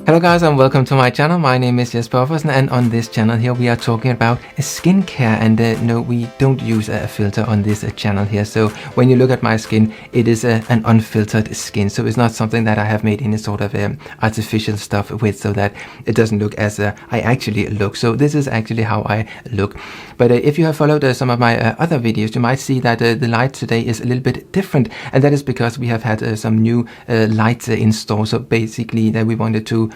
Hello guys and welcome to my channel. My name is Jesper Offersen, and on this channel here we are talking about skincare, and no, we don't use a filter on this channel here. So when you look at my skin, it is an unfiltered skin, so it's not something that I have made any sort of artificial stuff with so that it doesn't look as I actually look. So this is actually how I look. But if you have followed some of my other videos, you might see that the light today is a little bit different, and that is because we have had some new lights installed. So basically that we wanted to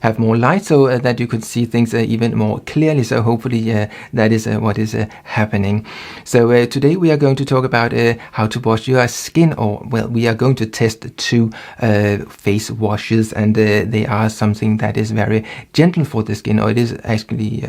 have more light so that you could see things even more clearly. So hopefully that is what is happening. So today we are going to talk about how to wash your skin, or well, we are going to test two face washes, and they are something that is very gentle for the skin, or it is actually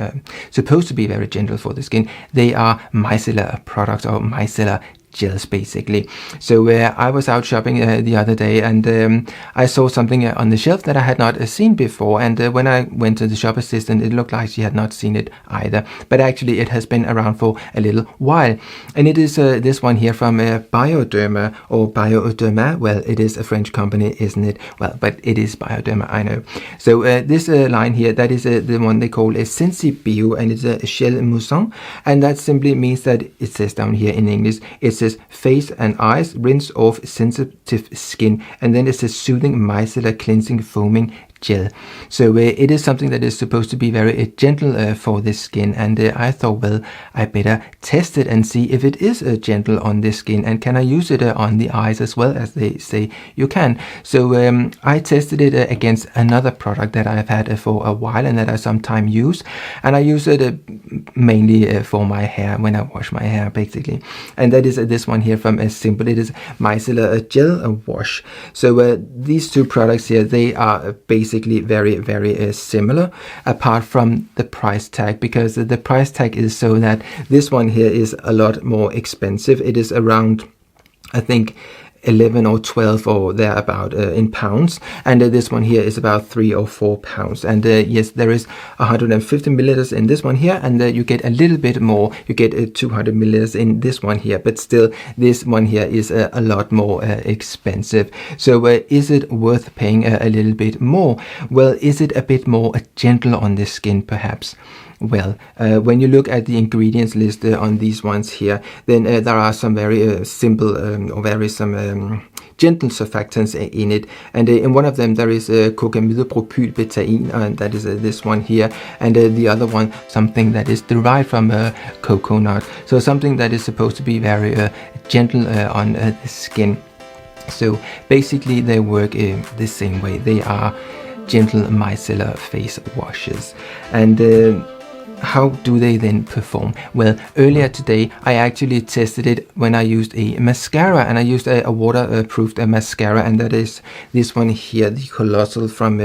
supposed to be very gentle for the skin. They are micellar products, or micellar gels basically. So I was out shopping the other day, and I saw something on the shelf that I had not seen before, and when I went to the shop assistant, it looked like she had not seen it either, but actually it has been around for a little while, and it is this one here from Bioderma, or Bioderma. Well, it is a French company, isn't it? Well, but it is Bioderma, I know. So this line here, that is the one they call a Sensibio, and it's a Gel MOUSSANT, and that simply means that it says down here in English, it says face and eyes, rinse off sensitive skin, and then it says soothing micellar cleansing foaming gel. So it is something that is supposed to be very gentle for the skin, and I thought, well, I better test it and see if it is gentle on the skin, and can I use it on the eyes as well, as they say you can. So I tested it against another product that I've had for a while and that I sometimes use, and I use it mainly for my hair, when I wash my hair basically, and that is this one here from Simple. It is micellar gel wash. So these two products here, they are basically very similar, apart from the price tag, because the price tag is so that this one here is a lot more expensive. It is around, I think, 11 or 12 or thereabout in pounds, and this one here is about 3 or 4 pounds, and yes, there is 150 milliliters in this one here, and you get a little bit more, you get 200 milliliters in this one here, but still this one here is a lot more expensive. So is it worth paying a little bit more? Well, is it a bit more gentle on the skin perhaps? Well, when you look at the ingredients list on these ones here, then there are some very simple or very some gentle surfactants in it, and in one of them there is cocamidopropylbetaine, and that is this one here, and the other one something that is derived from coconut, so something that is supposed to be very gentle on the skin. So basically they work the same way. They are gentle micellar face washes, and how do they then perform? Well, earlier today I actually tested it when I used a mascara, and I used a waterproofed mascara, and that is this one here, the Colossal from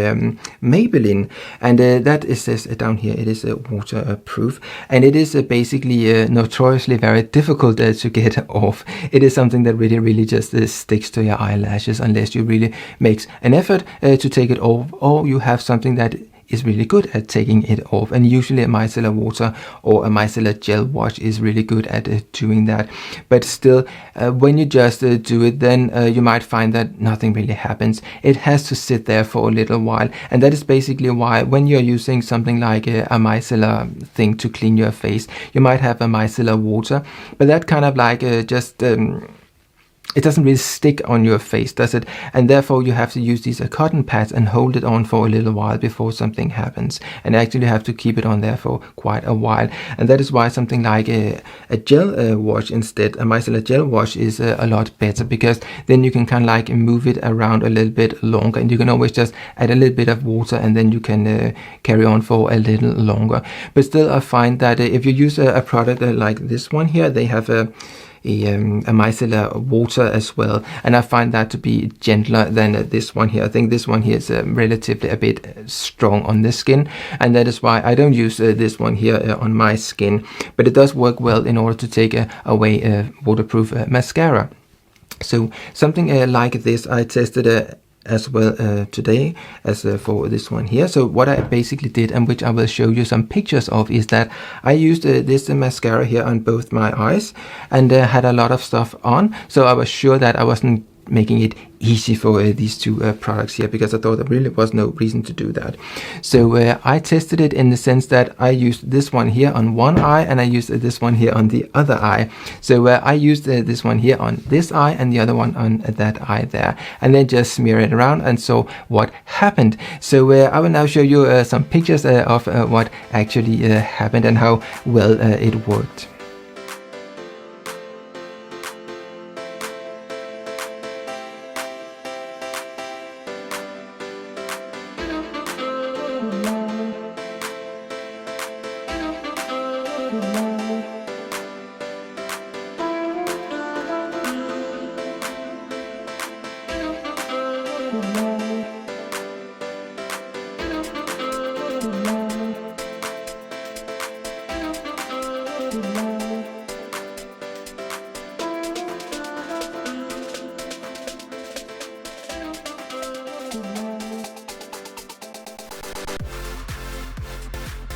Maybelline, and that is says down here, it is waterproof, and it is basically notoriously very difficult to get off. It is something that really just sticks to your eyelashes unless you really makes an effort to take it off, or you have something that is really good at taking it off, and usually a micellar water or a micellar gel wash is really good at doing that. But still, when you just do it, then you might find that nothing really happens. It has to sit there for a little while, and that is basically why when you're using something like a micellar thing to clean your face, you might have a micellar water, but that kind of like just it doesn't really stick on your face, does it? And therefore you have to use these cotton pads and hold it on for a little while before something happens, and actually have to keep it on there for quite a while. And that is why something like a gel wash instead, a micellar gel wash, is a lot better, because then you can kind of like move it around a little bit longer, and you can always just add a little bit of water, and then you can carry on for a little longer. But still, I find that if you use a product like this one here, they have a micellar water as well, and I find that to be gentler than this one here. I think this one here is relatively a bit strong on the skin, and that is why I don't use this one here on my skin, but it does work well in order to take away waterproof mascara. So something like this I tested as well today as for this one here. So what I basically did, and which I will show you some pictures of, is that I used this mascara here on both my eyes, and had a lot of stuff on, so I was sure that I wasn't making it easy for these two products here, because I thought there really was no reason to do that. So I tested it in the sense that I used this one here on one eye and I used this one here on the other eye. So I used this one here on this eye and the other one on that eye there, and then just smear it around and saw what happened. So I will now show you some pictures of what actually happened and how well it worked.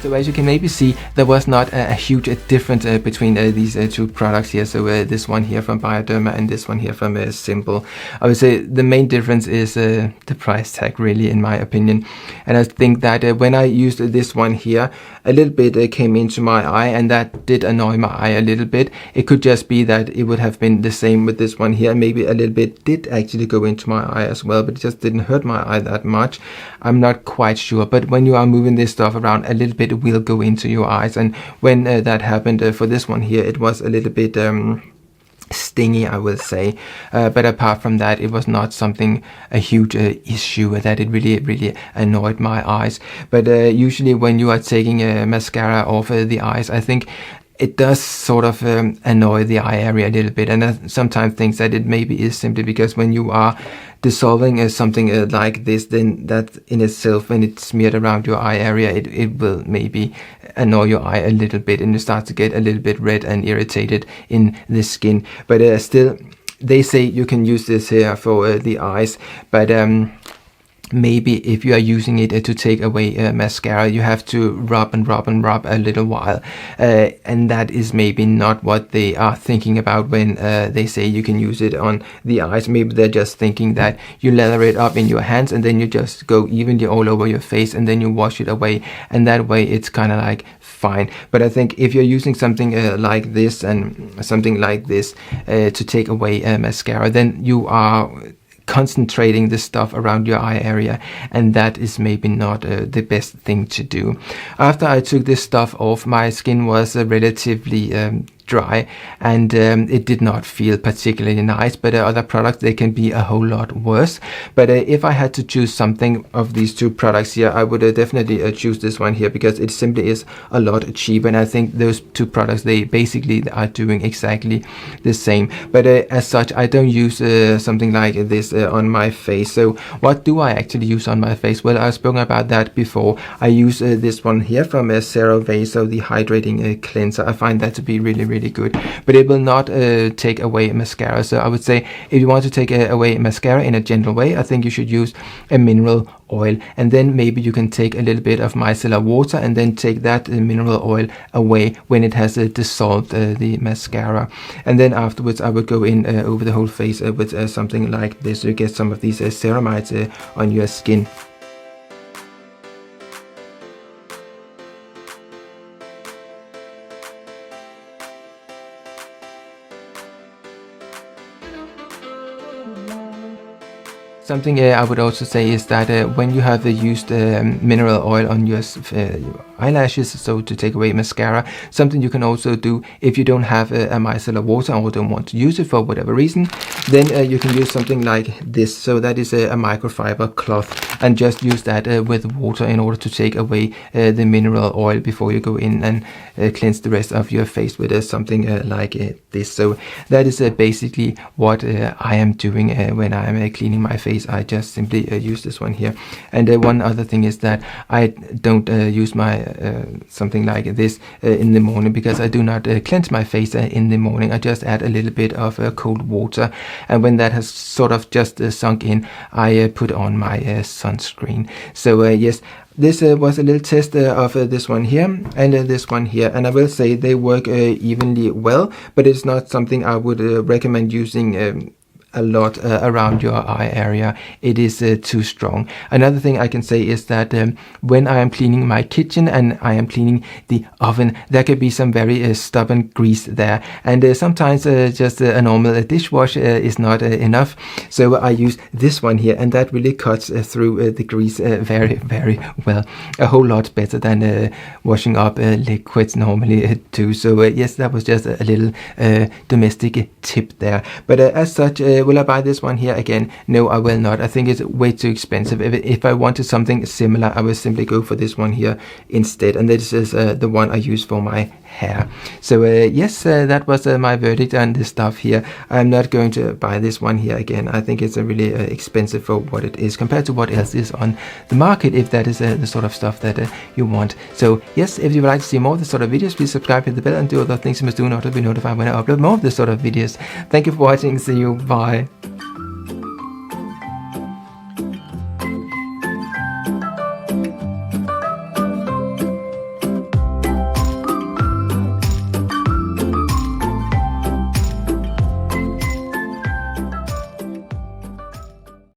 So as you can maybe see, there was not a huge difference between these two products here. So this one here from Bioderma and this one here from Sensibio. I would say the main difference is the price tag, really, in my opinion. And I think that when I used this one here, a little bit came into my eye, and that did annoy my eye a little bit. It could just be that it would have been the same with this one here. Maybe a little bit did actually go into my eye as well, but it just didn't hurt my eye that much. I'm not quite sure, but when you are moving this stuff around, a little bit will go into your eyes, and when that happened for this one here, it was a little bit stingy, I will say, but apart from that, it was not something a huge issue that it really annoyed my eyes. But usually when you are taking mascara off the eyes, I think it does sort of annoy the eye area a little bit, and I sometimes think that it maybe is simply because when you are dissolving something like this, then that in itself, when it's smeared around your eye area, it will maybe annoy your eye a little bit, and you start to get a little bit red and irritated in the skin. But still, they say you can use this here for the eyes, but maybe if you are using it to take away mascara, you have to rub a little while, and that is maybe not what they are thinking about when they say you can use it on the eyes. Maybe they're just thinking that you lather it up in your hands and then you just go evenly all over your face and then you wash it away, and that way it's kind of like fine. But I think if you're using something like this and something like this to take away mascara, then you are concentrating the stuff around your eye area, and that is maybe not the best thing to do. After I took this stuff off, my skin was relatively dry, and it did not feel particularly nice, but other products, they can be a whole lot worse. But if I had to choose something of these two products here, I would definitely choose this one here, because it simply is a lot cheaper, and I think those two products, they basically are doing exactly the same. But as such, I don't use something like this on my face. So what do I actually use on my face? Well, I've spoken about that before. I use this one here from CeraVe, so the hydrating cleanser. I find that to be really good, but it will not take away mascara. So I would say if you want to take away mascara in a gentle way, I think you should use a mineral oil, and then maybe you can take a little bit of micellar water and then take that mineral oil away when it has dissolved the mascara, and then afterwards I would go in over the whole face with something like this, so you get some of these ceramides on your skin. Something I would also say is that when you have used mineral oil on your eyelashes, so to take away mascara, something you can also do if you don't have a micellar water or don't want to use it for whatever reason, then you can use something like this. So that is a microfiber cloth, and just use that with water in order to take away the mineral oil before you go in and cleanse the rest of your face with something like this. So that is basically what I am doing when I am cleaning my face. I just simply use this one here. And one other thing is that I don't use my something like this in the morning, because I do not cleanse my face in the morning. I just add a little bit of cold water, and when that has sort of just sunk in, I put on my sunscreen. So yes, this was a little test of this one here and this one here, and I will say they work evenly well, but it's not something I would recommend using a lot around your eye area. It is too strong. Another thing I can say is that when I am cleaning my kitchen and I am cleaning the oven, there could be some very stubborn grease there, and sometimes just a normal dishwash is not enough. So I use this one here, and that really cuts through the grease very, very well. A whole lot better than washing up liquids normally do. So yes, that was just a little domestic tip there. But as such, will I buy this one here again? No, I will not. I think it's way too expensive. If I wanted something similar, I will simply go for this one here instead, and this is the one I use for my hair. So yes, that was my verdict on this stuff here. I'm not going to buy this one here again. I think it's really expensive for what it is compared to what else is on the market, if that is the sort of stuff that you want. So yes, if you would like to see more of this sort of videos, please subscribe, hit the bell, and do other things you must do in order to be notified when I upload more of this sort of videos. Thank you for watching. See you. Bye.